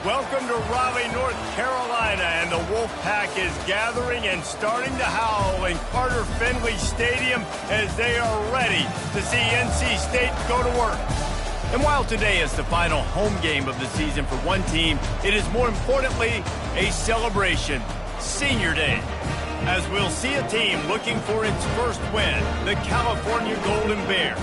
Welcome to Raleigh, North Carolina, and the Wolfpack is gathering and starting to howl in Carter Finley Stadium as they are ready to see NC State go to work. And while today is the final home game of the season for one team, it is more importantly a celebration, Senior Day, as we'll see a team looking for its first win, the California Golden Bears,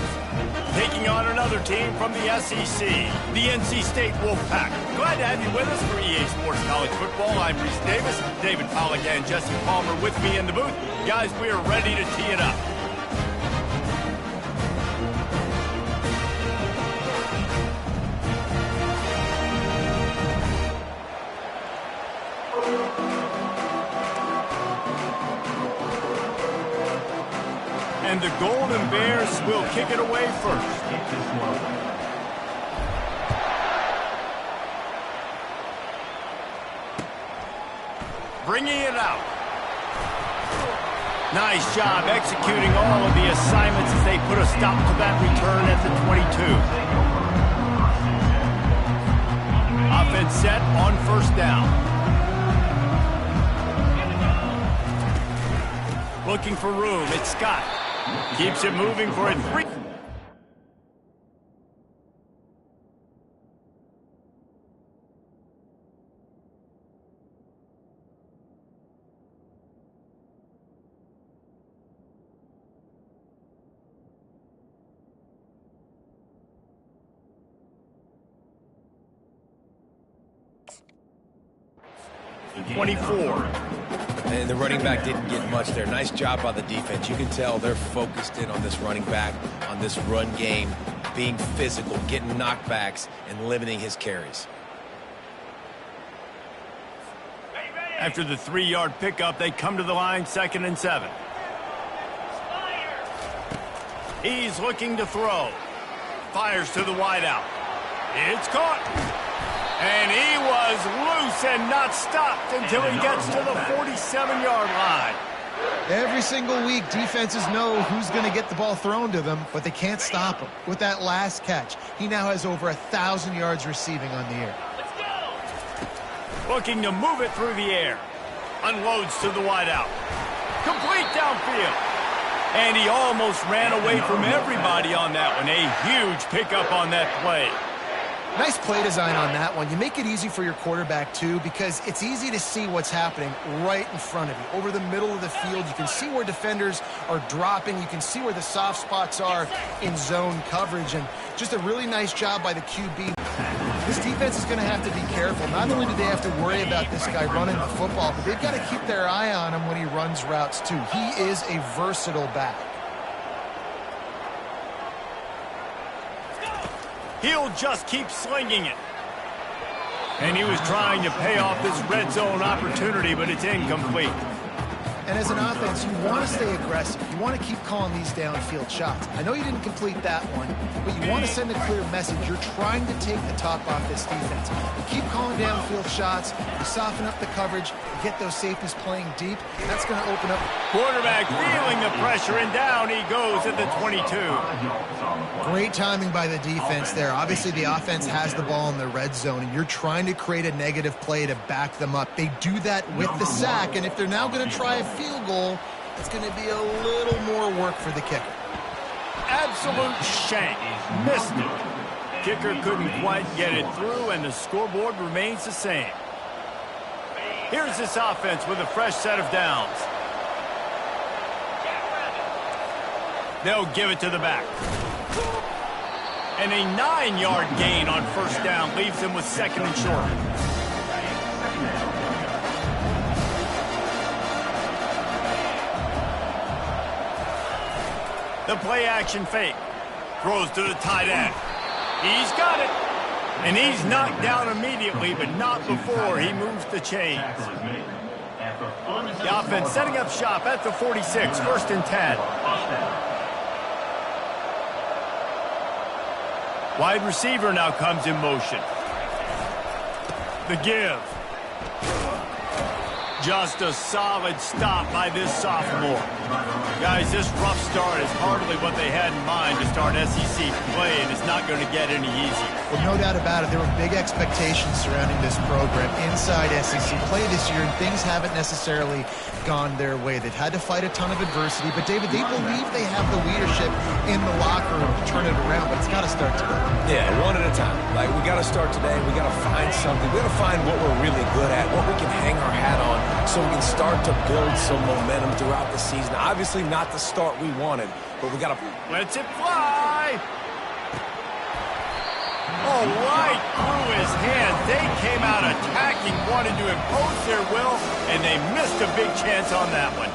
taking on another team from the SEC, the NC State Wolfpack. Glad to have you with us for EA Sports College Football. I'm Reese Davis, David Pollack and Jesse Palmer with me in the booth. Guys, we are ready to tee it up. And the Golden Bears will kick it away first. Bringing it out. Nice job executing all of the assignments as they put a stop to that return at the 22. Offense set on first down. Looking for room. It's Scott. Keeps it moving for a 3. And the running back didn't get much there. Nice job by the defense. You can tell they're focused in on this running back, on this run game, being physical, getting knockbacks, and limiting his carries. After the 3-yard pickup, they come to the line, 2nd and 7. He's looking to throw. Fires to the wideout. It's caught. And he was loose and not stopped until he gets to the 47-yard line. Every single week, defenses know who's going to get the ball thrown to them, but they can't stop him. With that last catch, he now has over 1,000 yards receiving on the year. Looking to move it through the air. Unloads to the wideout. Complete downfield. And he almost ran away from everybody on that one. A huge pickup on that play. Nice play design on that one. You make it easy for your quarterback, too, because it's easy to see what's happening right in front of you. Over the middle of the field, you can see where defenders are dropping. You can see where the soft spots are in zone coverage. And just a really nice job by the QB. This defense is going to have to be careful. Not only do they have to worry about this guy running the football, but they've got to keep their eye on him when he runs routes, too. He is a versatile back. He'll just keep slinging it. And he was trying to pay off this red zone opportunity, but it's incomplete. And as an offense, you want to stay aggressive. You want to keep calling these downfield shots. I know you didn't complete that one, but you want to send a clear message. You're trying to take the top off this defense. You keep calling downfield shots. You soften up the coverage. You get those safeties playing deep. That's going to open up. Quarterback feeling the pressure, and down he goes at the 22. Great timing by the defense there. Obviously, the offense has the ball in the red zone, and you're trying to create a negative play to back them up. They do that with the sack, and if they're now going to try a field goal, it's going to be a little more work for the kicker. Absolute shank. Missed it. Kicker couldn't quite get it through, and the scoreboard remains the same. Here's this offense with a fresh set of downs. They'll give it to the back. And a 9-yard gain on first down leaves them with 2nd and short. The play-action fake. Throws to the tight end. He's got it. And he's knocked down immediately, but not before he moves the chains. The offense setting up shop at the 46, 1st and 10. Wide receiver now comes in motion. The give. Just a solid stop by this sophomore. Guys, this rough start is hardly what they had in mind to start SEC play, and it's not going to get any easier. Well, no doubt about it. There were big expectations surrounding this program inside SEC play this year, and things haven't necessarily gone their way. They've had to fight a ton of adversity, but, David, they believe they have the leadership in the locker room to turn it around, but it's got to start today. Yeah, one at a time. Like, we got to start today. We got to find something. We got to find what we're really good at, what we can hang our hat on, so we can start to build some momentum throughout the season. Obviously not the start we wanted, but we got to... Let's it fly! Oh, right through his hands. They came out attacking, wanted to impose their will, and they missed a big chance on that one.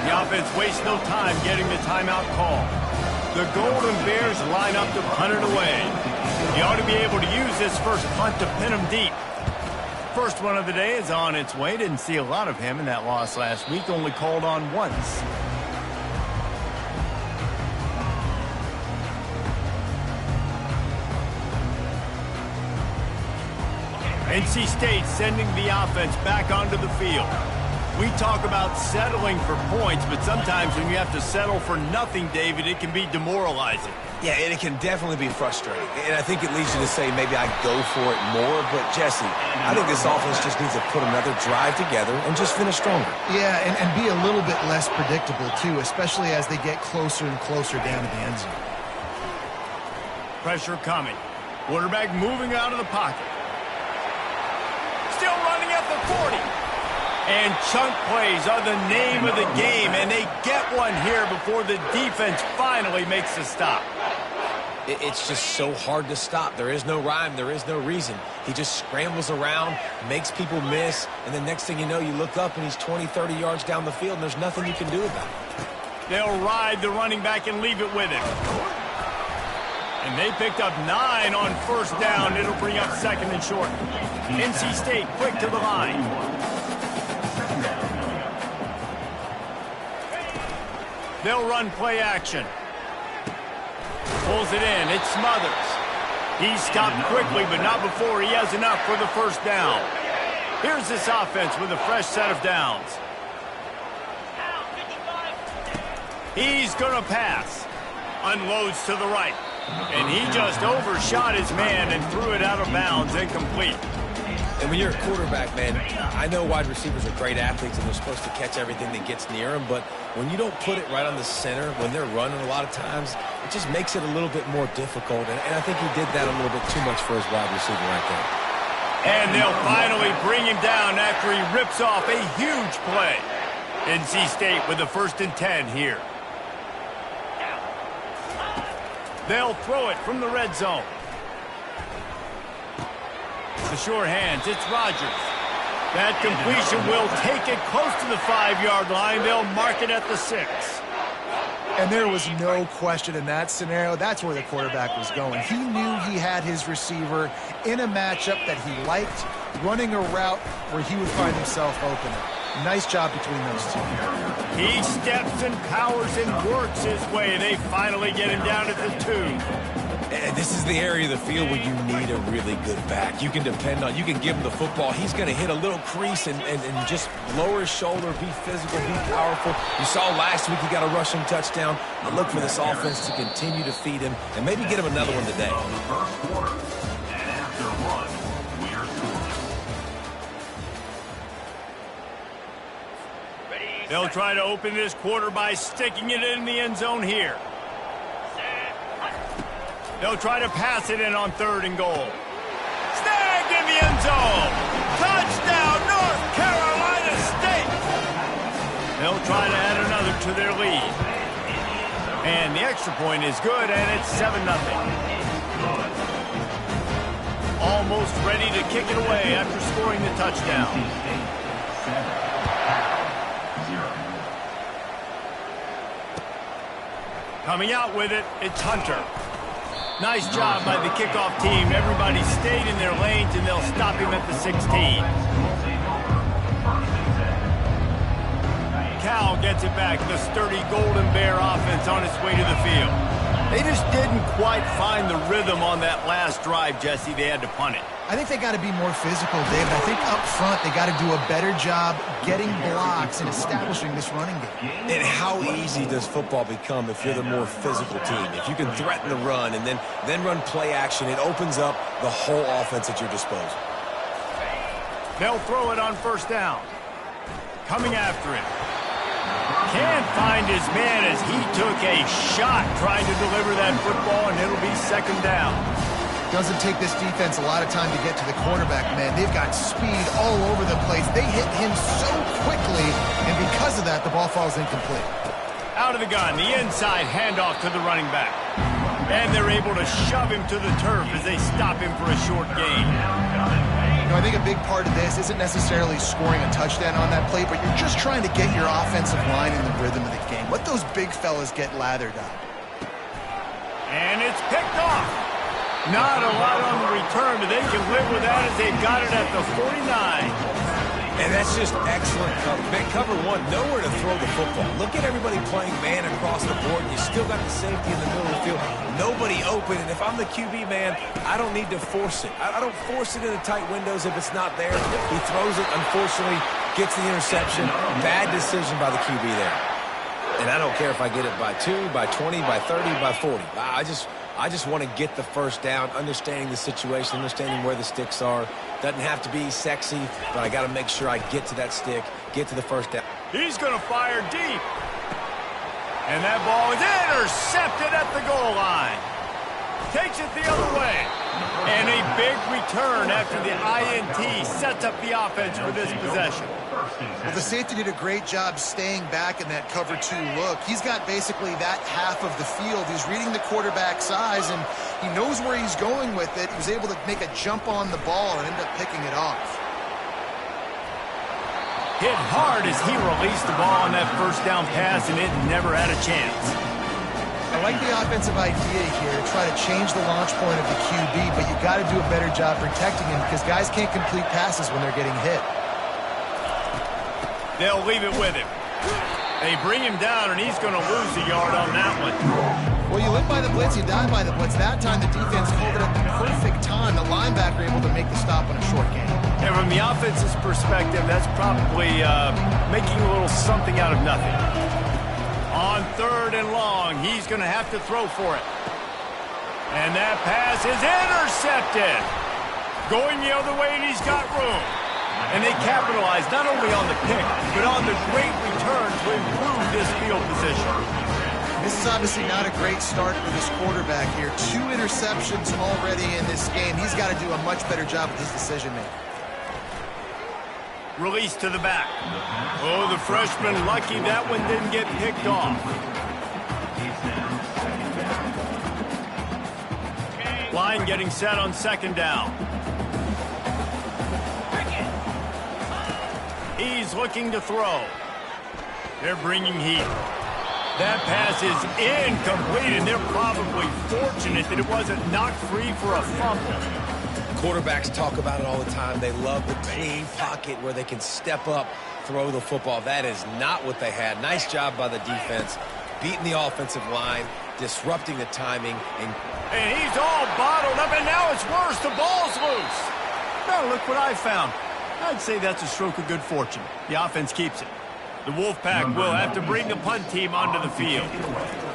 The offense wastes no time getting the timeout call. The Golden Bears line up to punt it away. You ought to be able to use this first punt to pin them deep. First one of the day is on its way. Didn't see a lot of him in that loss last week. Only called on once. NC State sending the offense back onto the field. We talk about settling for points, but sometimes when you have to settle for nothing, David, it can be demoralizing. Yeah, and it can definitely be frustrating. And I think it leads you to say maybe I go for it more. But, Jesse, I think this offense just needs to put another drive together and just finish stronger. Yeah, and be a little bit less predictable, too, especially as they get closer and closer down to the end zone. Pressure coming. Quarterback moving out of the pocket. Still running at the 40. And chunk plays are the name of the game, and they get one here before the defense finally makes a stop. It's just so hard to stop. There is no rhyme. There is no reason. He just scrambles around, makes people miss, and the next thing you know, you look up and he's 20, 30 yards down the field, and there's nothing you can do about it. They'll ride the running back and leave it with him. And they picked up 9 on first down. It'll bring up second and short. NC State quick to the line. They'll run play action. Pulls it in. It's Smothers. He's stopped quickly, but not before he has enough for the first down. Here's this offense with a fresh set of downs. He's going to pass. Unloads to the right. And he just overshot his man and threw it out of bounds, incomplete. And when you're a quarterback, man, I know wide receivers are great athletes and they're supposed to catch everything that gets near them, but when you don't put it right on the center, when they're running a lot of times, it just makes it a little bit more difficult. And I think he did that a little bit too much for his wide receiver right there. And they'll finally bring him down after he rips off a huge play. NC State with the 1st and 10 here. They'll throw it from the red zone. The sure hands, it's Rogers. That completion will take it close to the 5-yard line. They'll mark it at the 6. And there was no question in that scenario. That's where the quarterback was going. He knew he had his receiver in a matchup that he liked, running a route where he would find himself open. Nice job between those two. He steps and powers and works his way. They finally get him down at the 2. And this is the area of the field where you need a really good back. You can depend on, you can give him the football. He's going to hit a little crease and just lower his shoulder, be physical, be powerful. You saw last week he got a rushing touchdown. I look for this offense to continue to feed him and maybe get him another one today. They'll try to open this quarter by sticking it in the end zone here. They'll try to pass it in on 3rd and goal. Snagged in the end zone. Touchdown, North Carolina State. They'll try to add another to their lead. And the extra point is good, and it's 7-0. Almost ready to kick it away after scoring the touchdown. Coming out with it, it's Hunter. Nice job by the kickoff team. Everybody stayed in their lanes, and they'll stop him at the 16. Cal gets it back. The sturdy Golden Bear offense on its way to the field. They just didn't quite find the rhythm on that last drive, Jesse. They had to punt it. I think they got to be more physical, David. I think up front they got to do a better job getting blocks and establishing this running game. And how easy does football become if you're the more physical team? If you can threaten the run and then run play action, it opens up the whole offense at your disposal. They'll throw it on first down. Coming after it. Can't find his man as he took a shot trying to deliver that football, and it'll be second down. Doesn't take this defense a lot of time to get to the quarterback, man. They've got speed all over the place. They hit him so quickly, and because of that, the ball falls incomplete. Out of the gun, the inside handoff to the running back. And they're able to shove him to the turf as they stop him for a short gain. I think a big part of this isn't necessarily scoring a touchdown on that play, but you're just trying to get your offensive line in the rhythm of the game. Let those big fellas get lathered up. And it's picked off. Not a lot on the return, but they can live with that as they've got it at the 49. And that's just excellent cover. Man, cover one, nowhere to throw the football. Look at everybody playing man across the board. You still got the safety in the middle of the field. Nobody open, and if I'm the QB, man, I don't need to force it. I don't force it into tight windows if it's not there. He throws it, unfortunately, gets the interception. Bad decision by the QB there. And I don't care if I get it by 2, by 20, by 30, by 40. I just want to get the first down, understanding the situation, understanding where the sticks are. Doesn't have to be sexy, but I got to make sure I get to that stick, get to the first down. He's going to fire deep. And that ball is intercepted at the goal line. Takes it the other way. And a big return after the INT sets up the offense for this possession. Well, the safety did a great job staying back in that cover 2 look. He's got basically that half of the field. He's reading the quarterback's eyes, and he knows where he's going with it. He was able to make a jump on the ball and end up picking it off. Hit hard as he released the ball on that first down pass, and it never had a chance. I like the offensive idea here to try to change the launch point of the QB, but you got to do a better job protecting him because guys can't complete passes when they're getting hit. They'll leave it with him. They bring him down, and he's going to lose a yard on that one. Well, you live by the blitz, you die by the blitz. That time, the defense called it at the perfect time. The linebacker able to make the stop on a short gain. And from the offense's perspective, that's probably making a little something out of nothing. On 3rd and long, he's going to have to throw for it. And that pass is intercepted. Going the other way, and he's got room. And they capitalize not only on the pick, but on the great return to improve this field position. This is obviously not a great start for this quarterback here. 2 interceptions already in this game. He's got to do a much better job with his decision-making. Release to the back. Oh, the freshman lucky that one didn't get picked off. Line getting set on 2nd down. He's looking to throw. They're bringing heat. That pass is incomplete, and they're probably fortunate that it wasn't knocked free for a fumble. Quarterbacks talk about it all the time. They love the clean pocket where they can step up, throw the football. That is not what they had. Nice job by the defense, beating the offensive line, disrupting the timing. And he's all bottled up, and now it's worse. The ball's loose. Now look what I found. I'd say that's a stroke of good fortune. The offense keeps it. The Wolfpack will have to bring the punt team onto the field.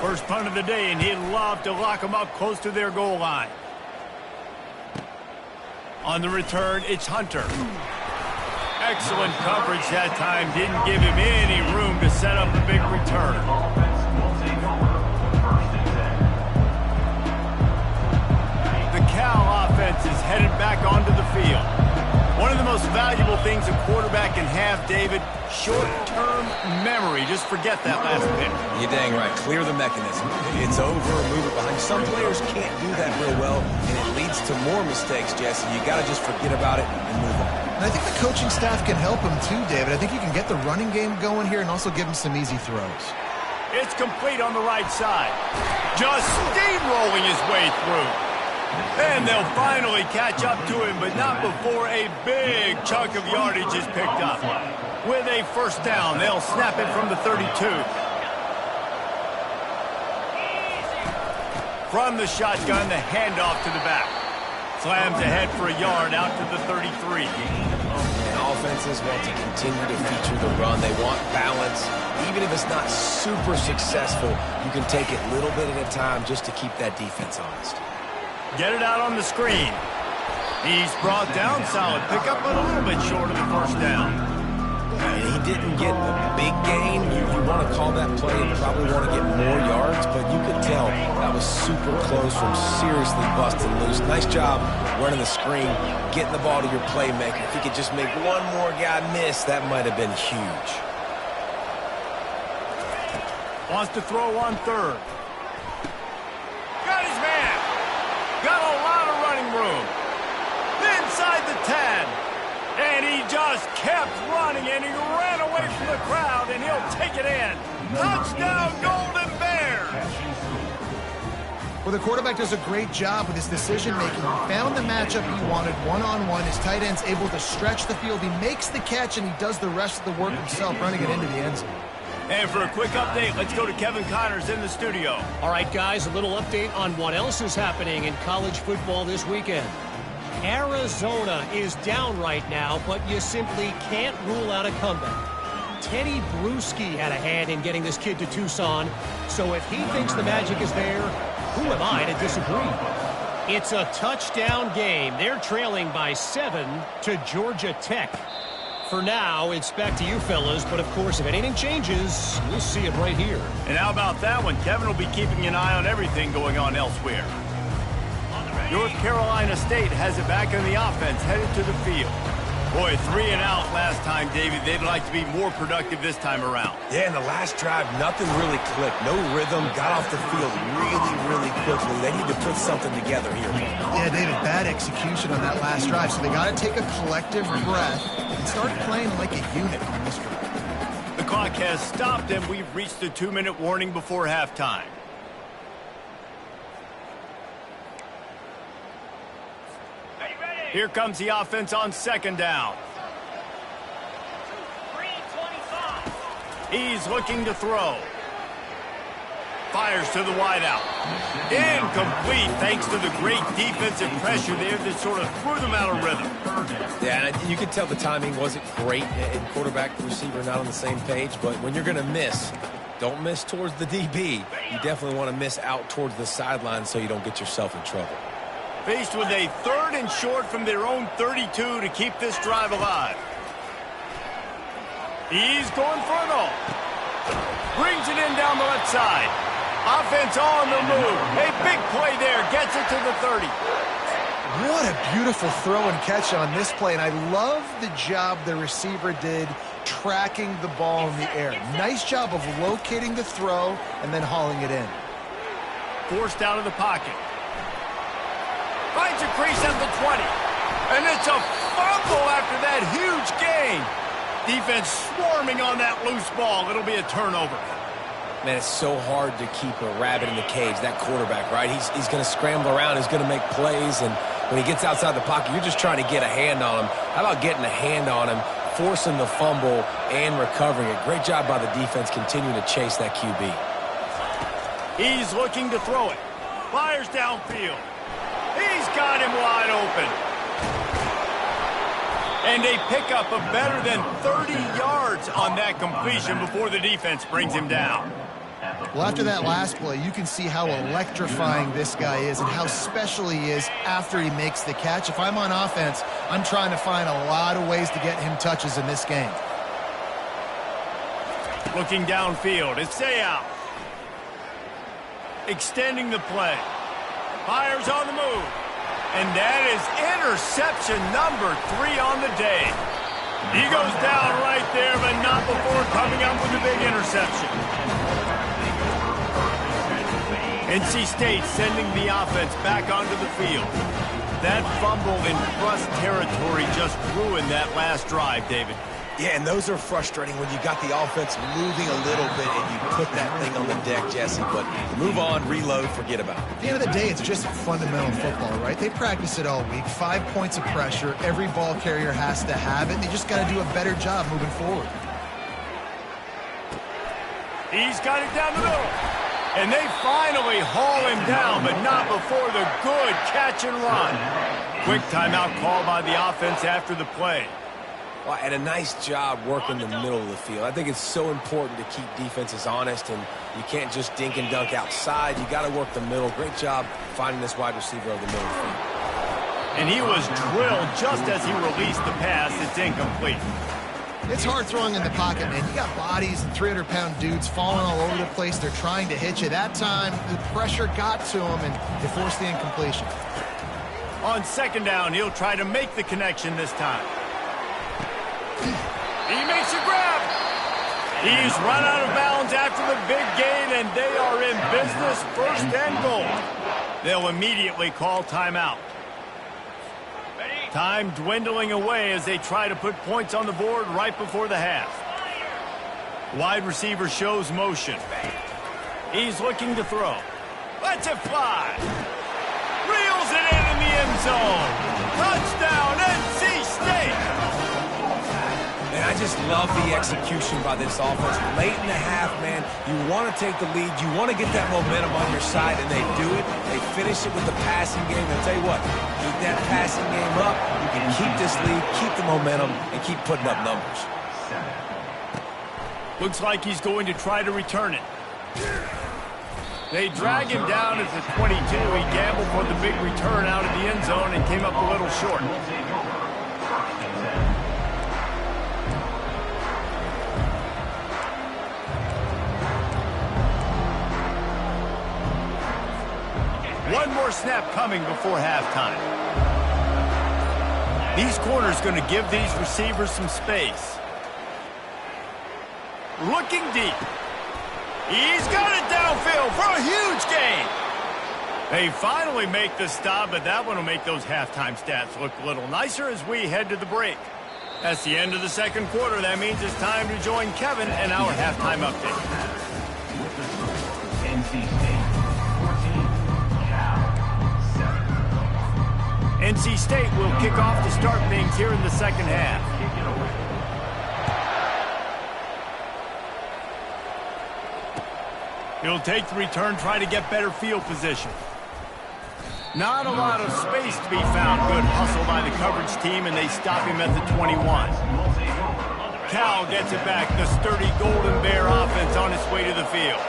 First punt of the day, and he'd love to lock them up close to their goal line. On the return, it's Hunter. Excellent coverage that time. Didn't give him any room to set up a big return. The Cal offense is headed back onto the field. One of the most valuable things a quarterback can have, David, short-term memory. Just forget that last pick. You're dang right. Clear the mechanism. It's over or move it behind. Some players can't do that real well, and it leads to more mistakes, Jesse. You got to just forget about it and move on. And I think the coaching staff can help him too, David. I think you can get the running game going here and also give him some easy throws. It's complete on the right side. Just steamrolling his way through. And they'll finally catch up to him, but not before a big chunk of yardage is picked up. With a first down, they'll snap it from the 32. From the shotgun, the handoff to the back. slams ahead for a yard out to the 33. And offenses want to continue to feature the run. They want balance. Even if it's not super successful, you can take it little bit at a time just to keep that defense honest. Get it out on the screen. He's brought down solid. Pick up a little bit short of the first down. And he didn't get the big gain. You want to call that play and probably want to get more yards, but you could tell that was super close from seriously busting loose. Nice job running the screen, getting the ball to your playmaker. If he could just make one more guy miss, that might have been huge. Wants to throw on third. Got his man. Got a lot of running room. Inside the 10. And he just kept running, and he ran away from the crowd, and he'll take it in. Touchdown, Golden Bears! Well, the quarterback does a great job with his decision-making. He found the matchup he wanted one-on-one. His tight end's able to stretch the field. He makes the catch, and he does the rest of the work himself, running it into the end zone. And for a quick update, let's go to Kevin Connors in the studio. All right, guys, a little update on what else is happening in college football this weekend. Arizona is down right now, but you simply can't rule out a comeback. Teddy Bruschi had a hand in getting this kid to Tucson, so if he thinks the magic is there, who am I to disagree? It's a touchdown game. They're trailing by 7 to Georgia Tech. For now, it's back to you fellas, but of course, if anything changes, we'll see it right here. And how about that one? Kevin will be keeping an eye on everything going on elsewhere. North Carolina State has it back in the offense, headed to the field. Boy, 3 and out last time, David. They'd like to be more productive this time around. Yeah, in the last drive, nothing really clicked. No rhythm, got off the field really quickly. They need to put something together here. Yeah, David, bad execution on that last drive, so they got to take a collective breath and start playing like a unit on this drive. The clock has stopped, and we've reached the 2-minute warning before halftime. Here comes the offense on second down. He's looking to throw. Fires to the wideout. Incomplete thanks to the great defensive pressure there that sort of threw them out of rhythm. Yeah, and you could tell the timing wasn't great, and quarterback and receiver not on the same page, but when you're going to miss, don't miss towards the DB. You definitely want to miss out towards the sideline so you don't get yourself in trouble. Faced with a 3rd and short from their own 32 to keep this drive alive. He's going for it all. Brings it in down the left side. Offense on the move. A big play there. Gets it to the 30. What a beautiful throw and catch on this play, and I love the job the receiver did tracking the ball in the air. Nice job of locating the throw and then hauling it in. Forced out of the pocket. Finds a crease at the 20. And it's a fumble after that huge gain. Defense swarming on that loose ball. It'll be a turnover. Man, it's so hard to keep a rabbit in the cage, that quarterback, right? He's going to scramble around. He's going to make plays. And when he gets outside the pocket, you're just trying to get a hand on him. How about getting a hand on him, forcing the fumble, and recovering it? Great job by the defense continuing to chase that QB. He's looking to throw it. Fires downfield. He's got him wide open. And a pickup of better than 30 yards on that completion before the defense brings him down. Well, after that last play, you can see how electrifying this guy is and how special he is after he makes the catch. If I'm on offense, I'm trying to find a lot of ways to get him touches in this game. Looking downfield, it's out. Extending the play. Fires on the move. And that is interception number 3 on the day. He goes down right there, but not before coming up with a big interception. NC State sending the offense back onto the field. That fumble in Russ territory just ruined that last drive, David. Yeah, and those are frustrating when you got the offense moving a little bit and you put that thing on the deck, Jesse. But move on, reload, forget about it. At the end of the day, it's just fundamental football, right? They practice it all week. 5 points of pressure. Every ball carrier has to have it. They just got to do a better job moving forward. He's got it down the middle. And they finally haul him down, but not before the good catch and run. Quick timeout call by the offense after the play. Well, and a nice job working the middle of the field. I think it's so important to keep defenses honest, and you can't just dink and dunk outside. You got to work the middle. Great job finding this wide receiver over the middle of the field. And he was drilled just as he released the pass. It's incomplete. It's hard throwing in the pocket, man. You got bodies and 300-pound dudes falling all over the place. They're trying to hit you. That time, the pressure got to him, and they forced the incompletion. On second down, he'll try to make the connection this time. He makes a grab. He's run out of bounds after the big gain, and they are in business, first and goal. They'll immediately call timeout. Time dwindling away as they try to put points on the board right before the half. Wide receiver shows motion. He's looking to throw. Lets it fly. Reels it in the end zone. Touchdown, NC State. And I just love the execution by this offense. Late in the half, man, you want to take the lead. You want to get that momentum on your side, and they do it. They finish it with the passing game. And I'll tell you what, keep that passing game up. You can keep this lead, keep the momentum, and keep putting up numbers. Looks like he's going to try to return it. They drag him down at the 22. He gambled for the big return out of the end zone and came up a little short. One more snap coming before halftime. These corners going to give these receivers some space. Looking deep. He's got it downfield for a huge gain. They finally make the stop, but that one will make those halftime stats look a little nicer as we head to the break. That's the end of the second quarter. That means it's time to join Kevin and our halftime update. NC State will kick off to start things here in the second half. He'll take the return, try to get better field position. Not a lot of space to be found. Good hustle by the coverage team, and they stop him at the 21. Cal gets it back. The sturdy Golden Bear offense on its way to the field.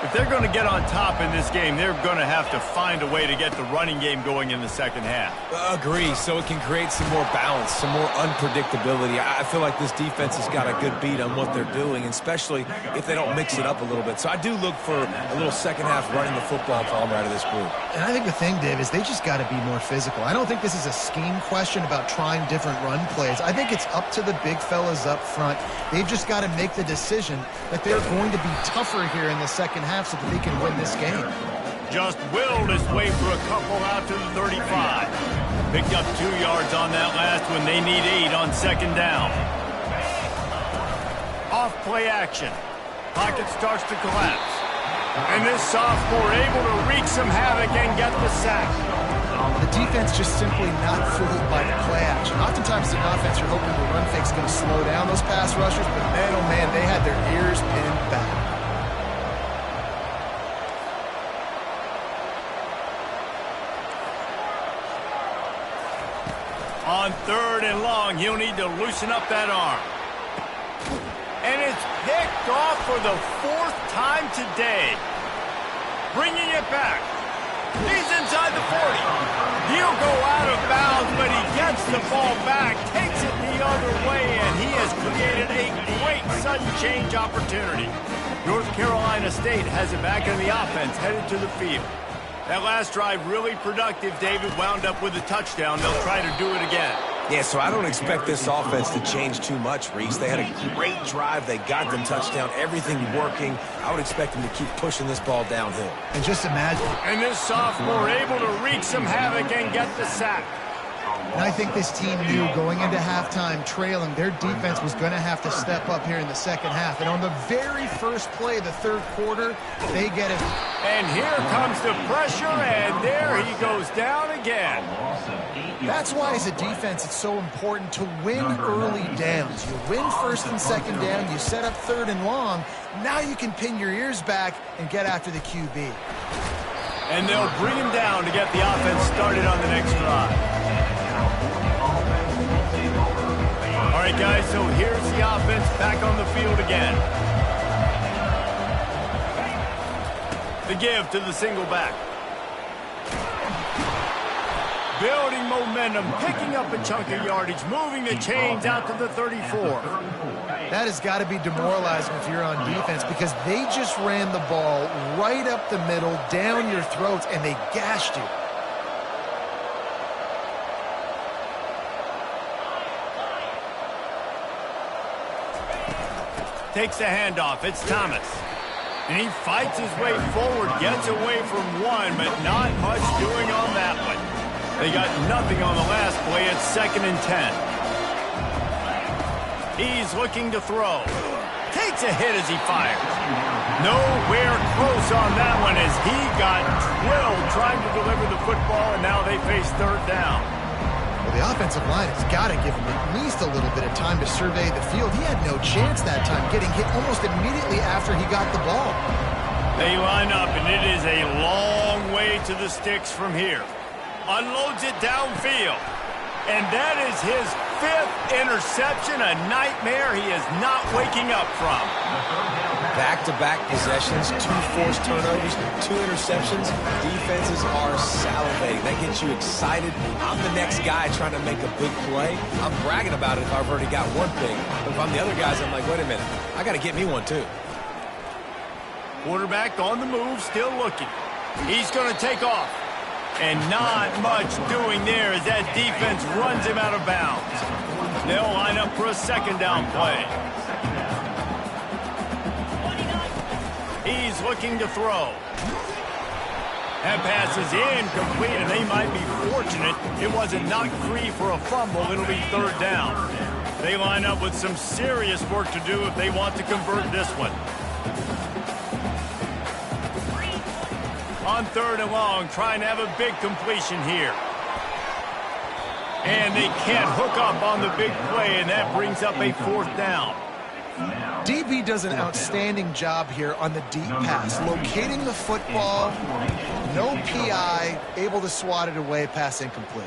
If they're going to get on top in this game, they're going to have to find a way to get the running game going in the second half. Agree, so it can create some more balance, some more unpredictability. I feel like this defense has got a good beat on what they're doing, especially if they don't mix it up a little bit. So I do look for a little second half running the football problem out of this group. And I think the thing, Dave, is they just got to be more physical. I don't think this is a scheme question about trying different run plays. I think it's up to the big fellas up front. They've just got to make the decision that they're going to be tougher here in the second half so that they can win this game. Just willed his way for a couple out to the 35. Picked up 2 yards on that last one. They need 8 on second down. Off play action. Pocket starts to collapse. And this sophomore able to wreak some havoc and get the sack. The defense just simply not fooled by the play action. Oftentimes the offense, you're hoping the run fake's going to slow down those pass rushers, but man, oh man, they had their ears pinned back. On third and long, he'll need to loosen up that arm. And it's picked off for the 4th time today. Bringing it back. He's inside the 40. He'll go out of bounds, but he gets the ball back, takes it the other way, and he has created a great sudden change opportunity. North Carolina State has it back in the offense, headed to the field. That last drive really productive. David wound up with a touchdown. They'll try to do it again. Yeah, so I don't expect this offense to change too much, Reese. They had a great drive. They got them touchdown. Everything working. I would expect them to keep pushing this ball downhill. And just imagine. And this sophomore able to wreak some havoc and get the sack. And I think this team knew going into halftime trailing, their defense was going to have to step up here in the second half. And on the very first play of the third quarter, they get it. And here comes the pressure, and there he goes down again. That's why as a defense it's so important to win early downs. You win first and second down, you set up third and long. Now you can pin your ears back and get after the QB. And they'll bring him down to get the offense started on the next drive. right, guys, so here's the offense back on the field again. The give to the single back. Building momentum, picking up a chunk of yardage, moving the chains out to the 34. That has got to be demoralizing if you're on defense because they just ran the ball right up the middle, down your throats, and they gashed you. Takes the handoff. It's Thomas. And he fights his way forward, gets away from one, but not much doing on that one. They got nothing on the last play. It's 2nd and 10. He's looking to throw. Takes a hit as he fires. Nowhere close on that one as he got drilled trying to deliver the football, and now they face 3rd down. Well, the offensive line has got to give him at least a little bit of time to survey the field. He had no chance that time, getting hit almost immediately after he got the ball. They line up, and it is a long way to the sticks from here. Unloads it downfield. And that is his 5th interception, a nightmare he is not waking up from. Back-to-back possessions, 2 forced turnovers, 2 interceptions. Defenses are salivating. That gets you excited. I'm the next guy trying to make a big play. I'm bragging about it if I've already got one thing. But if I'm the other guys, I'm like, wait a minute. I got to get me one too. Quarterback on the move, still looking. He's going to take off. And not much doing there as that defense runs him out of bounds. They'll line up for a 2nd down play. He's looking to throw. That pass is incomplete, and they might be fortunate it wasn't knocked free for a fumble. It'll be 3rd down. They line up with some serious work to do if they want to convert this one. On 3rd and long, trying to have a big completion here. And they can't hook up on the big play, and that brings up a 4th down. DB does an outstanding job here on the deep pass, locating the football, no PI, able to swat it away, pass incomplete.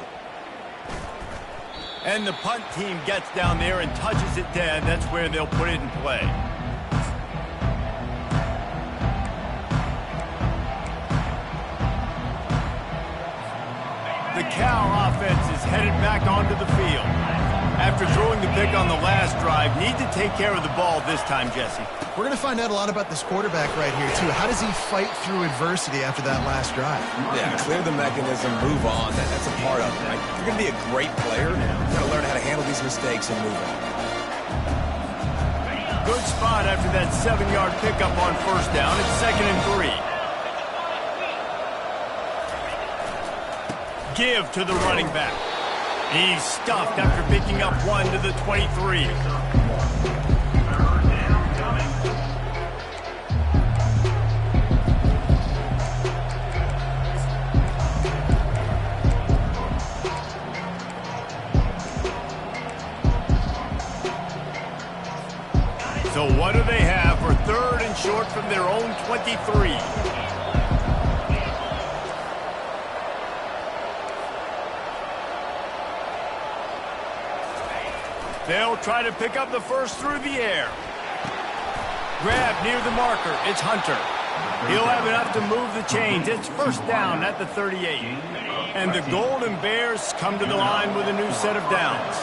And the punt team gets down there and touches it dead. That's where they'll put it in play. The Cal offense is headed back onto the field. After throwing the pick on the last drive, need to take care of the ball this time, Jesse. We're going to find out a lot about this quarterback right here, too. How does he fight through adversity after that last drive? Yeah, clear the mechanism, move on. That's a part of it, right? If you're going to be a great player, you've got to learn how to handle these mistakes and move on. Good spot after that 7-yard pickup on 1st down. It's 2nd and 3. Give to the running back. He's stuffed after picking up 1 to the 23. So what do they have for 3rd and short from their own 23? They'll try to pick up the first through the air. Grab near the marker. It's Hunter. He'll have enough to move the chains. It's 1st down at the 38. And the Golden Bears come to the line with a new set of downs.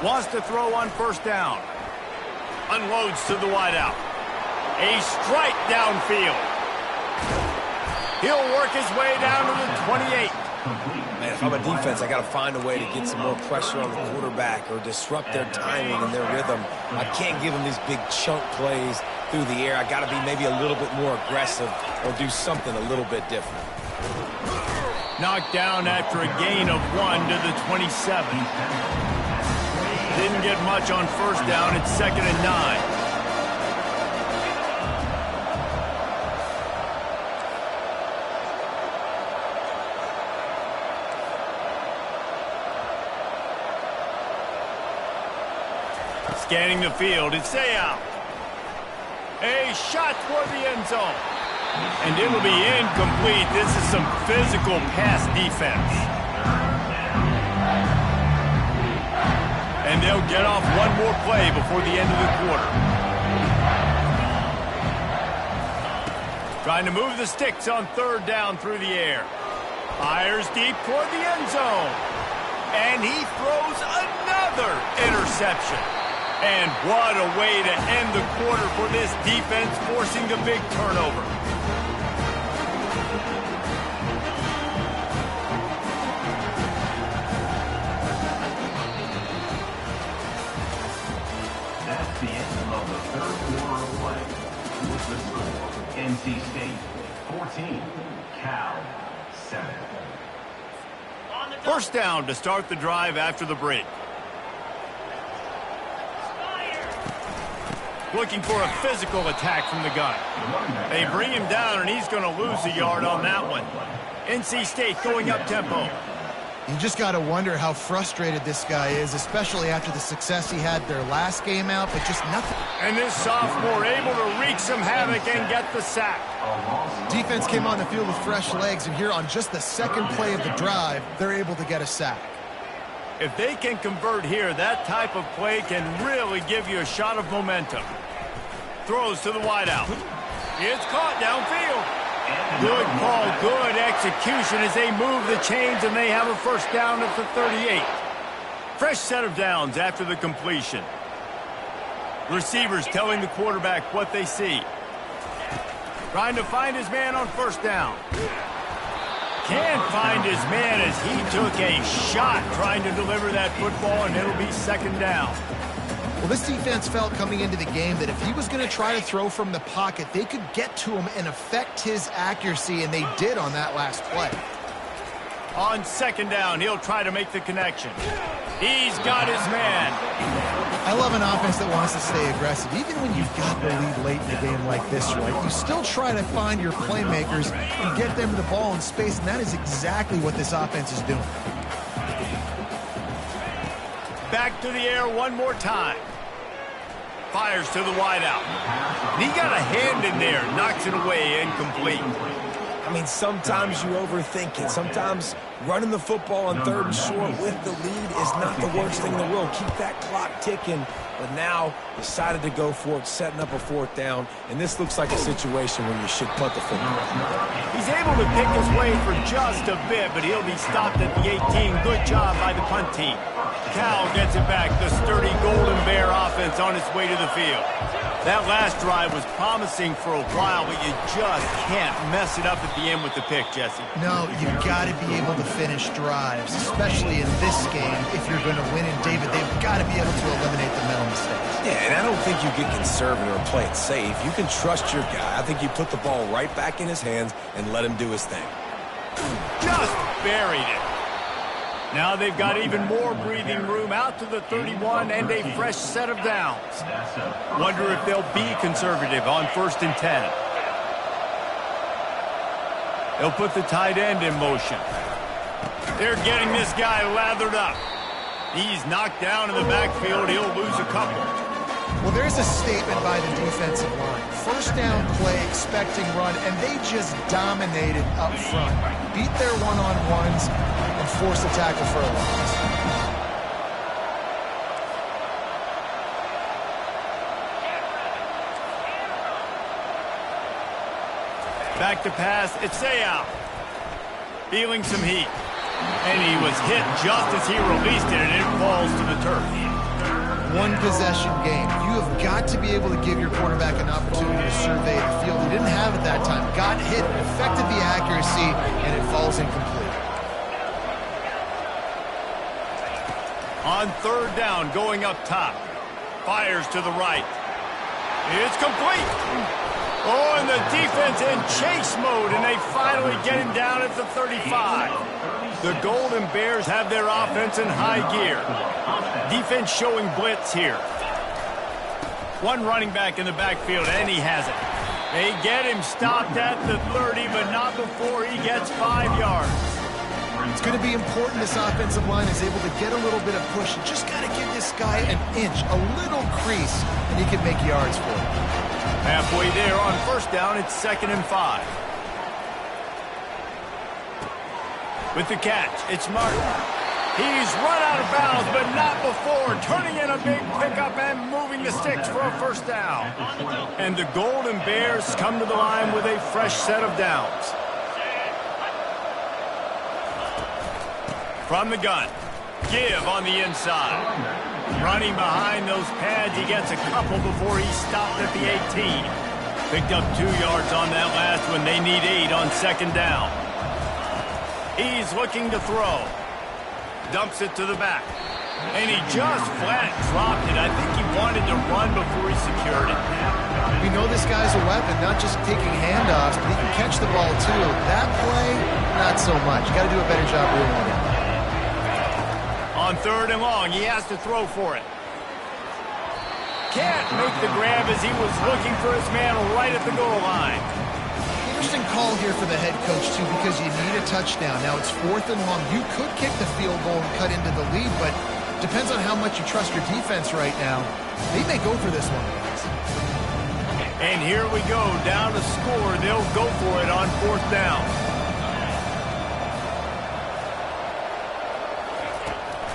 Wants to throw on 1st down. Unloads to the wideout. A strike downfield. He'll work his way down to the 28. Man, if I'm a defense, I got to find a way to get some more pressure on the quarterback or disrupt their timing and their rhythm. I can't give them these big chunk plays through the air. I got to be maybe a little bit more aggressive or do something a little bit different. Knocked down after a gain of 1 to the 27. Didn't get much on 1st down. It's 2nd and 9. Scanning the field, it's Sayal. A shot toward the end zone. And it'll be incomplete. This is some physical pass defense. And they'll get off one more play before the end of the quarter. Trying to move the sticks on third down through the air. Fires deep toward the end zone. And he throws another interception. And what a way to end the quarter for this defense, forcing the big turnover. That's the end of the third quarter of play. With the score, NC State 14, Cal 7. First down to start the drive after the break. Looking for a physical attack from the gun. They bring him down, and he's going to lose a yard on that one. NC State going up tempo. You just got to wonder how frustrated this guy is, especially after the success he had their last game out, but just nothing. And this sophomore able to wreak some havoc and get the sack. Defense came on the field with fresh legs, and here on just the second play of the drive, they're able to get a sack. If they can convert here, that type of play can really give you a shot of momentum. Throws to the wideout. It's caught downfield. Good call, good execution as they move the chains, and they have a first down at the 38. Fresh set of downs after the completion. Receivers telling the quarterback what they see. Trying to find his man on first down. Can't find his man as he took a shot trying to deliver that football, and it'll be second down. Well, this defense felt coming into the game that if he was going to try to throw from the pocket, they could get to him and affect his accuracy, and they did on that last play. On second down, he'll try to make the connection. He's got his man. I love an offense that wants to stay aggressive. Even when you've got the lead late in a game like this, right, you still try to find your playmakers and get them the ball in space, and that is exactly what this offense is doing. Back to the air one more time. Fires to the wideout. And he got a hand in there, knocks it away, incomplete. I mean, sometimes you overthink it. Sometimes running the football on third and short with the lead is not the worst thing in the world. Keep that clock ticking. But now decided to go for it, setting up a fourth down. And this looks like a situation where you should punt the football. He's able to pick his way for just a bit, but he'll be stopped at the 18. Good job by the punt team. Cal gets it back. The sturdy Golden Bear offense on its way to the field. That last drive was promising for a while, but you just can't mess it up at the end with the pick, Jesse. No, you've got to be able to finish drives, especially in this game. If you're going to win in David, they've got to be able to eliminate the mental mistakes. Yeah, and I don't think you get conservative or play it safe. You can trust your guy. I think you put the ball right back in his hands and let him do his thing. Just buried it. Now they've got even more breathing room out to the 31 and a fresh set of downs. Wonder if they'll be conservative on 1st and 10. They'll put the tight end in motion. They're getting this guy lathered up. He's knocked down in the backfield. He'll lose a couple. Well, there's a statement by the defensive line. First down play, expecting run, and they just dominated up front. Beat their one-on-ones and forced a tackle for a loss. Back to pass, it's Sayal. Feeling some heat. And he was hit just as he released it, and it falls to the turf. One possession game. You have got to be able to give your quarterback an opportunity to survey the field. He didn't have it that time. Got hit, affected the accuracy, and it falls incomplete. On third down, going up top. Fires to the right. It's complete. Oh, and the defense in chase mode, and they finally get him down at the 35. The Golden Bears have their offense in high gear. Defense showing blitz here. One running back in the backfield, and he has it. They get him stopped at the 30, but not before he gets 5 yards. It's going to be important this offensive line is able to get a little bit of push. You just got to give this guy an inch, a little crease, and he can make yards for it. Halfway there on first down, it's 2nd and 5. With the catch, it's Martin. He's run out of bounds, but not before. Turning in a big pickup and moving the sticks for a first down. And the Golden Bears come to the line with a fresh set of downs. From the gun, give on the inside. Running behind those pads, he gets a couple before he stopped at the 18. Picked up 2 yards on that last one. They need 8 on 2nd down. He's looking to throw. Dumps it to the back. And he just flat dropped it. I think he wanted to run before he secured it. We know this guy's a weapon, not just taking handoffs, but he can catch the ball too. That play, not so much. You got to do a better job ruling it. On 3rd and long, he has to throw for it. Can't make the grab as he was looking for his man right at the goal line. Interesting call here for the head coach, too, because you need a touchdown. Now it's 4th and long. You could kick the field goal and cut into the lead, but depends on how much you trust your defense right now. They may go for this one, guys. And here we go, down to score. They'll go for it on 4th down.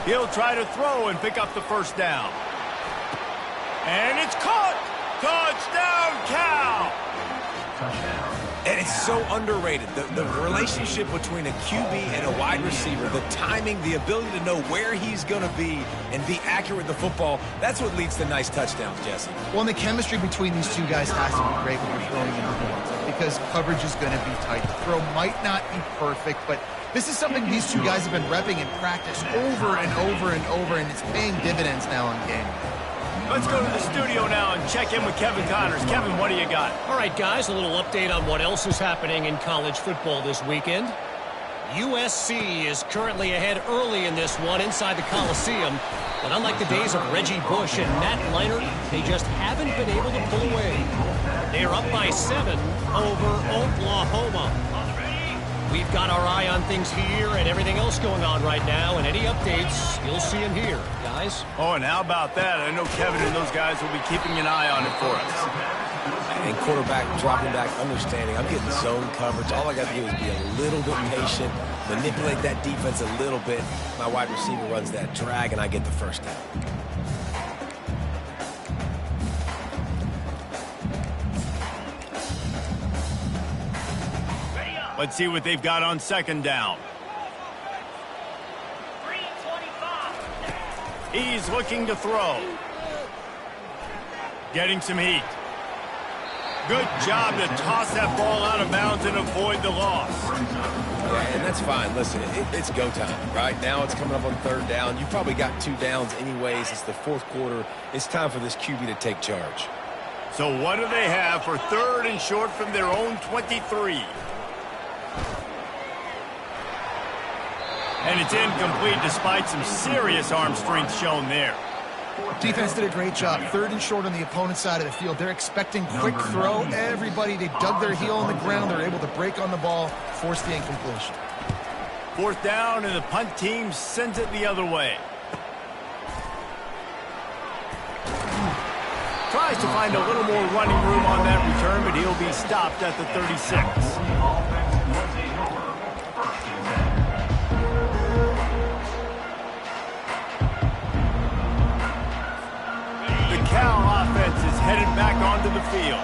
He'll try to throw and pick up the first down. And it's caught! Touchdown, Cal! Touchdown. And it's so underrated. The relationship between a QB and a wide receiver, the timing, the ability to know where he's going to be and be accurate with the football, that's what leads to nice touchdowns, Jesse. Well, and the chemistry between these two guys has to be great when you're throwing in the hands because coverage is going to be tight. The throw might not be perfect, but this is something these two guys have been repping in practice over and over and over, and it's paying dividends now in game. Let's go to the studio now and check in with Kevin Connors. Kevin, what do you got? All right, guys, a little update on what else is happening in college football this weekend. USC is currently ahead early in this one inside the Coliseum. But unlike the days of Reggie Bush and Matt Leinart, they just haven't been able to pull away. They are up by 7 over Oklahoma. We've got our eye on things here and everything else going on right now, and any updates, you'll see them here, guys. Oh, and how about that? I know Kevin and those guys will be keeping an eye on it for us. And quarterback dropping back, understanding. I'm getting zone coverage. All I got to do is be a little bit patient, manipulate that defense a little bit. My wide receiver runs that drag, and I get the first down. Let's see what they've got on 2nd down. He's looking to throw. Getting some heat. Good job to toss that ball out of bounds and avoid the loss. Yeah, and that's fine. Listen, it's go time, right? Now it's coming up on 3rd down. You probably got 2 downs anyways. It's the 4th quarter. It's time for this QB to take charge. So what do they have for 3rd and short from their own 23? And it's incomplete despite some serious arm strength shown there. Defense did a great job. 3rd and short on the opponent's side of the field. They're expecting quick throw. Everybody, they dug their heel on the ground. They're able to break on the ball, force the incompletion. 4th down, and the punt team sends it the other way. Tries to find a little more running room on that return, but he'll be stopped at the 36. Cal offense is headed back onto the field.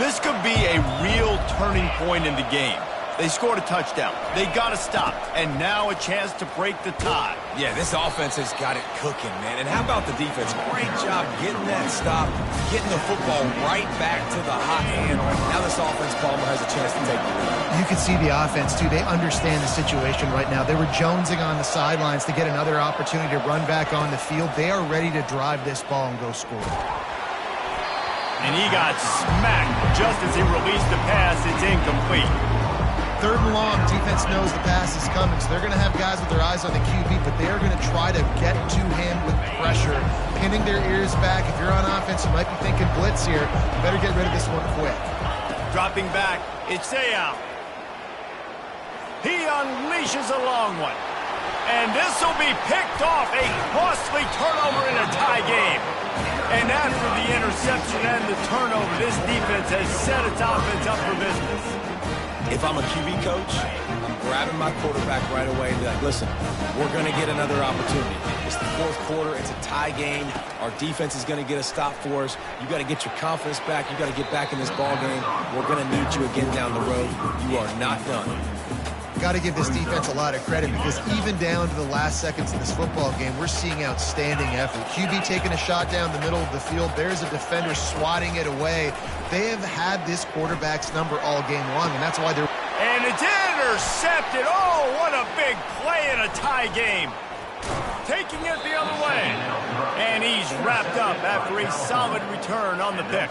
This could be a real turning point in the game. They scored a touchdown. They got to stop. And now a chance to break the tie. Yeah, this offense has got it cooking, man. And how about the defense? Great job getting that stop, getting the football right back to the hot hand. Now this offense, Palmer, has a chance to take the lead. You can see the offense, too. They understand the situation right now. They were jonesing on the sidelines to get another opportunity to run back on the field. They are ready to drive this ball and go score. And he got smacked just as he released the pass. It's incomplete. 3rd and long, defense knows the pass is coming, so they're going to have guys with their eyes on the QB, but they're going to try to get to him with pressure, pinning their ears back. If you're on offense, you might be thinking blitz here. You better get rid of this one quick. Dropping back, it's Sayal. He unleashes a long one. And this will be picked off. A costly turnover in a tie game. And after the interception and the turnover, this defense has set its offense up for business. If I'm a QB coach, I'm grabbing my quarterback right away and be like, listen, we're going to get another opportunity. It's the fourth quarter. It's a tie game. Our defense is going to get a stop for us. You got to get your confidence back. You got to get back in this ball game. We're going to need you again down the road. You are not done. Got to give this defense a lot of credit because even down to the last seconds of this football game, we're seeing outstanding effort. QB taking a shot down the middle of the field. There's a defender swatting it away. They have had this quarterback's number all game long, and that's why they're... And it's intercepted. Oh, what a big play in a tie game. Taking it the other way. And he's wrapped up after a solid return on the pick.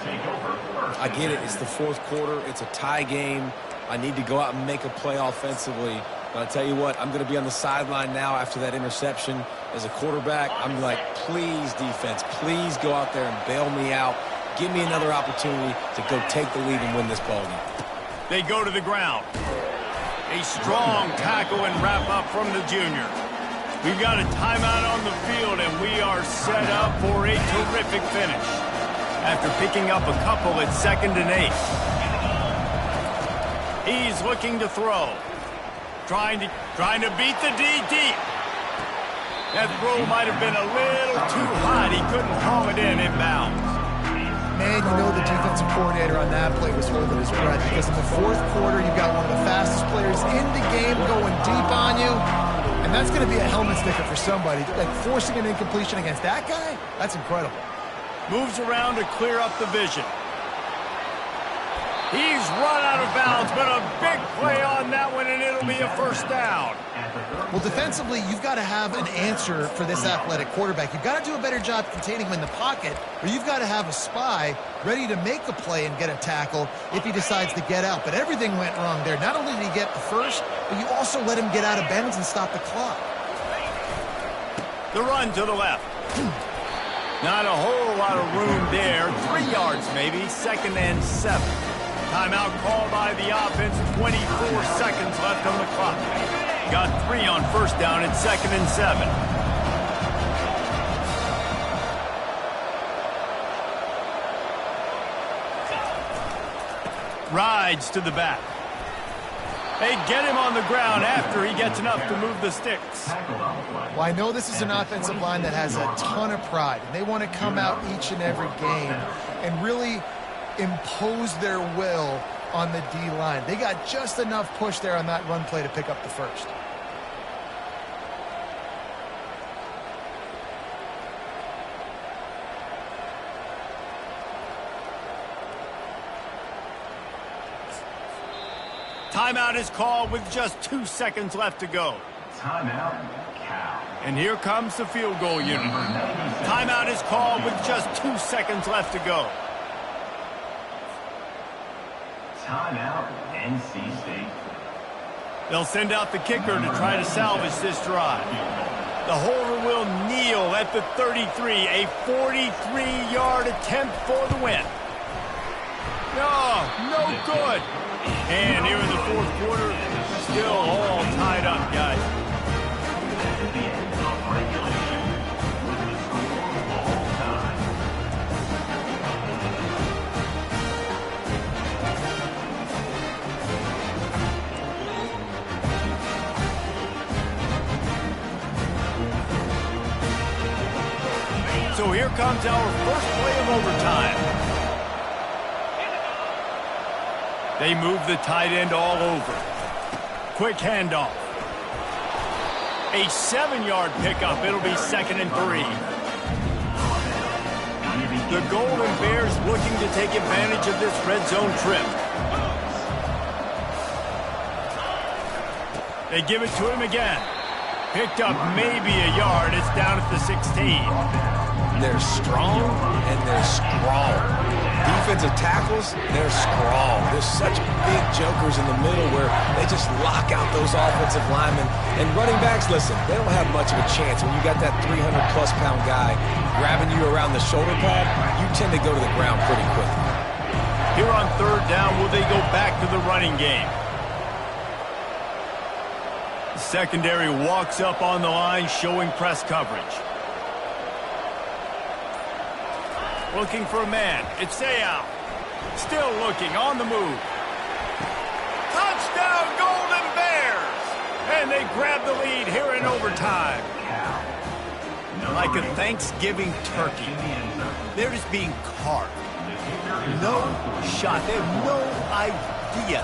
I get it. It's the fourth quarter. It's a tie game. I need to go out and make a play offensively. But I tell you what, I'm going to be on the sideline now after that interception. As a quarterback, I'm like, please, defense, please go out there and bail me out. Give me another opportunity to go take the lead and win this ballgame. They go to the ground. A strong tackle and wrap up from the junior. We've got a timeout on the field, and we are set up for a terrific finish. After picking up a couple at 2nd and 8. He's looking to throw. Trying to beat the D deep. That throw might have been a little too hot. He couldn't call it in bounds. Man, you know the defensive coordinator on that play was holding his breath because in the fourth quarter, you've got one of the fastest players in the game going deep on you. And that's going to be a helmet sticker for somebody. Like forcing an incompletion against that guy, that's incredible. Moves around to clear up the vision. He's run out of bounds, but a big play on that one, and it'll be a first down. Well, defensively, you've got to have an answer for this athletic quarterback. You've got to do a better job containing him in the pocket, or you've got to have a spy ready to make a play and get a tackle if he decides to get out. But everything went wrong there. Not only did he get the first, but you also let him get out of bounds and stop the clock. The run to the left. Not a whole lot of room there. 3 yards maybe, 2nd and 7. Timeout called by the offense, 24 seconds left on the clock. Got 3 on first down at 2nd and 7. Rides to the back. They get him on the ground after he gets enough to move the sticks. Well, I know this is an offensive line that has a ton of pride, and they want to come out each and every game and really impose their will on the D-line. They got just enough push there on that run play to pick up the first. Timeout is called with just 2 seconds left to go. Timeout, Cal. And here comes the field goal unit. Timeout is called with just 2 seconds left to go. Timeout, NC State. They'll send out the kicker to try to salvage this drive. The holder will kneel at the 33, a 43-yard attempt for the win. No good. And here in the fourth quarter, still all tied up, guys. The end of regulation with the score all time. So here comes our first play of overtime. They move the tight end all over. Quick handoff. A 7-yard pickup. It'll be 2nd and 3. The Golden Bears looking to take advantage of this red zone trip. They give it to him again. Picked up maybe a yard. It's down at the 16. They're strong and they're strong. Defensive tackles, they're strong. There's such big jokers in the middle where they just lock out those offensive linemen. And running backs, listen, they don't have much of a chance. When you got that 300-plus pound guy grabbing you around the shoulder pad, you tend to go to the ground pretty quickly. Here on 3rd down, will they go back to the running game? The secondary walks up on the line, showing press coverage. Looking for a man. It's Sayal. Still looking, on the move. Touchdown, Golden Bears! And they grab the lead here in overtime. Like a Thanksgiving turkey. They're just being carved. No shot. They have no idea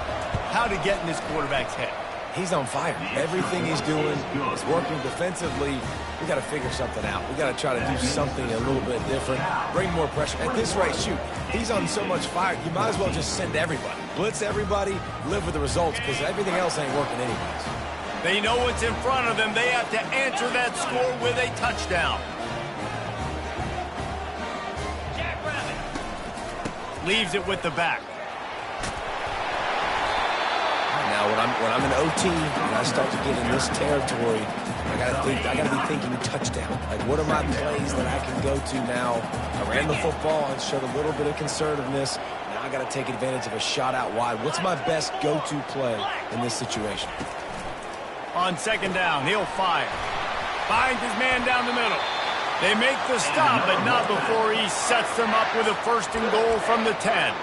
how to get in this quarterback's head. He's on fire. Everything he's doing is working defensively. We got to figure something out. We got to try to do something a little bit different. Bring more pressure. At this rate, shoot, he's on so much fire, you might as well just send everybody. Blitz everybody, live with the results, because everything else ain't working anyways. They know what's in front of them. They have to answer that score with a touchdown. Leaves it with the back. Now, when I'm in OT and I start to get in this territory, I gotta be thinking touchdown. Like, what are my plays that I can go to now? I ran the football and showed a little bit of conservativeness. Now I gotta take advantage of a shot out wide. What's my best go-to play in this situation? On second down, he'll fire. Finds his man down the middle. They make the stop, but not before he sets them up with a 1st and goal from the 10.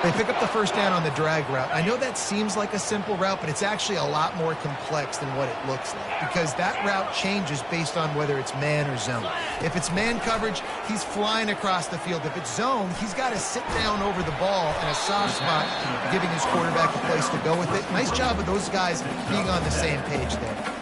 They pick up the first down on the drag route. I know that seems like a simple route, but it's actually a lot more complex than what it looks like, because that route changes based on whether it's man or zone. If it's man coverage, he's flying across the field. If it's zone, he's got to sit down over the ball in a soft spot, giving his quarterback a place to go with it. Nice job of those guys being on the same page there.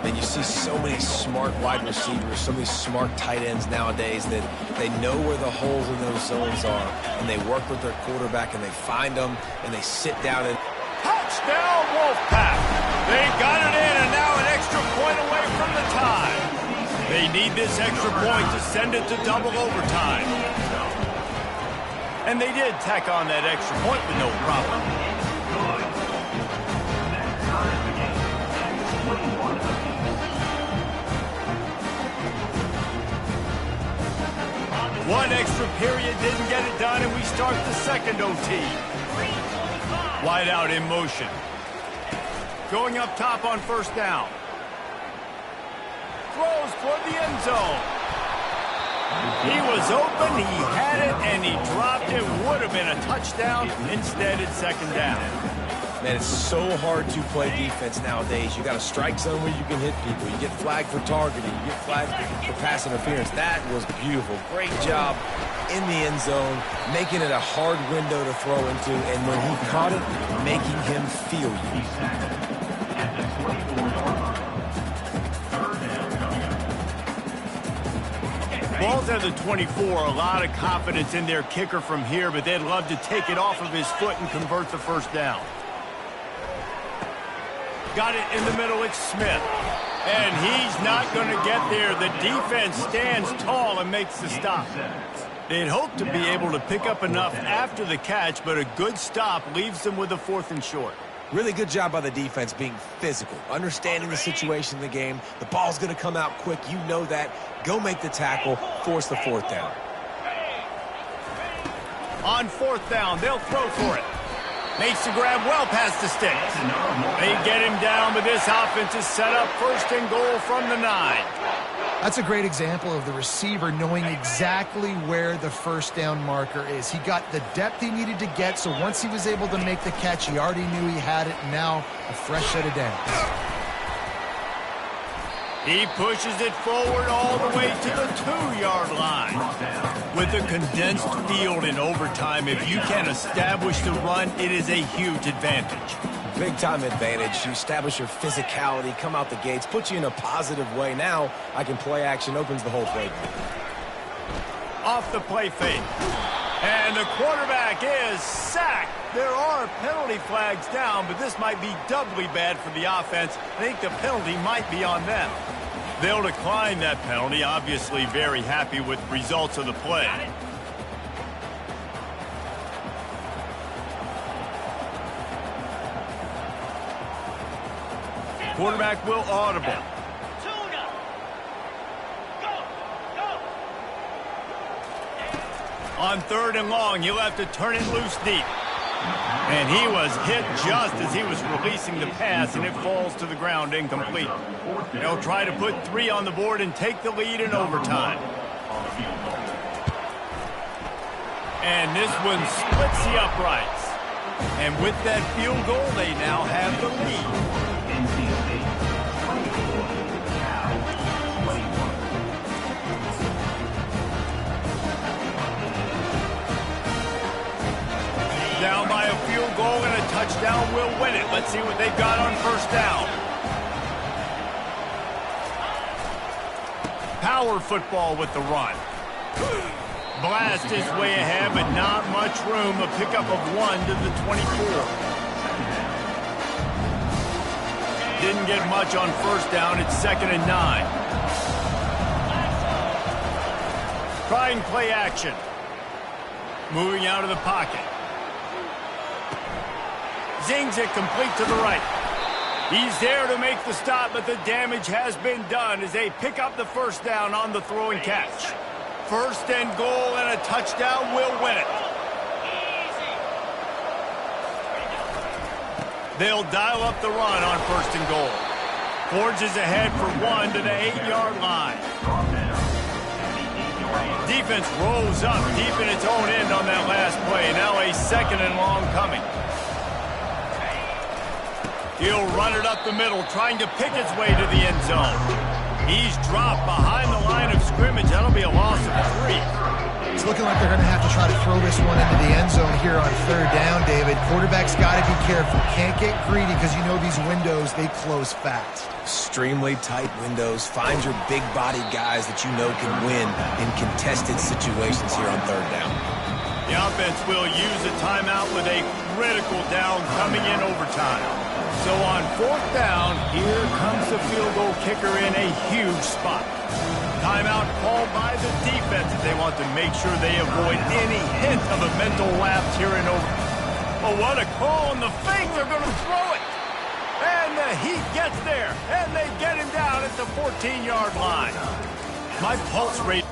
And you see so many smart wide receivers, so many smart tight ends nowadays that they know where the holes in those zones are, and they work with their quarterback, and they find them, and they sit down and... Touchdown, Wolfpack! They got it in, and now an extra point away from the tie. They need this extra point to send it to double overtime. And they did tack on that extra point with no problem. One extra period didn't get it done, and we start the second OT. Wide out in motion. Going up top on first down. Throws for the end zone. He was open, he had it, and he dropped it. Would have been a touchdown. Instead, it's second down. Man, it's so hard to play defense nowadays. You got a strike zone where you can hit people. You get flagged for targeting. You get flagged for pass interference. That was beautiful. Great job in the end zone, making it a hard window to throw into, and when he caught it, making him feel you. Ball's at the 24. A lot of confidence in their kicker from here, but they'd love to take it off of his foot and convert the first down. Got it in the middle, it's Smith. And he's not going to get there. The defense stands tall and makes the stop. They'd hope to be able to pick up enough after the catch, but a good stop leaves them with a 4th and short. Really good job by the defense being physical, understanding the situation in the game. The ball's going to come out quick. You know that. Go make the tackle, force the 4th down. On 4th down, they'll throw for it. Makes the grab well past the sticks. They get him down, but this offense is set up 1st and goal from the 9. That's a great example of the receiver knowing exactly where the first down marker is. He got the depth he needed to get, so once he was able to make the catch, he already knew he had it, and now a fresh set of downs. He pushes it forward all the way to the 2-yard line. With a condensed field in overtime, if you can establish the run, it is a huge advantage. Big-time advantage. You establish your physicality, come out the gates, put you in a positive way. Now I can play action, opens the whole play. Off the play fake. And the quarterback is sacked. There are penalty flags down, but this might be doubly bad for the offense. I think the penalty might be on them. They'll decline that penalty, obviously very happy with the results of the play. Quarterback will audible. On 3rd and long, he'll have to turn it loose deep. And he was hit just as he was releasing the pass, and it falls to the ground incomplete. They'll try to put 3 on the board and take the lead in overtime. And this one splits the uprights. And with that field goal, they now have the lead. NC State 24, Cal 21. Down by a field goal and a touchdown will win it. Let's see what they've got on first down. Power football with the run. Blast his way ahead, but not much room. A pickup of 1 to the 24. Didn't get much on first down. It's 2nd and 9. Try and play action. Moving out of the pocket. Zings it complete to the right. He's there to make the stop, but the damage has been done as they pick up the first down on the throw and catch. 1st and goal and a touchdown will win it. They'll dial up the run on 1st and goal. Forges ahead for 1 to the 8-yard line. Defense rolls up deep in its own end on that last play. Now a 2nd and long coming. He'll run it up the middle, trying to pick his way to the end zone. He's dropped behind the line of scrimmage. That'll be a loss of 3. It's looking like they're going to have to try to throw this one into the end zone here on 3rd down, David. Quarterback's got to be careful. Can't get greedy because you know these windows, they close fast. Extremely tight windows. Find your big body guys that you know can win in contested situations here on 3rd down. The offense will use a timeout with a critical down coming in overtime. So on 4th down, here comes the field goal kicker in a huge spot. Timeout called by the defense as they want to make sure they avoid any hint of a mental lapse here in overtime. Oh, what a call on the fake. They're going to throw it. And the Heat gets there, and they get him down at the 14-yard line. My pulse rate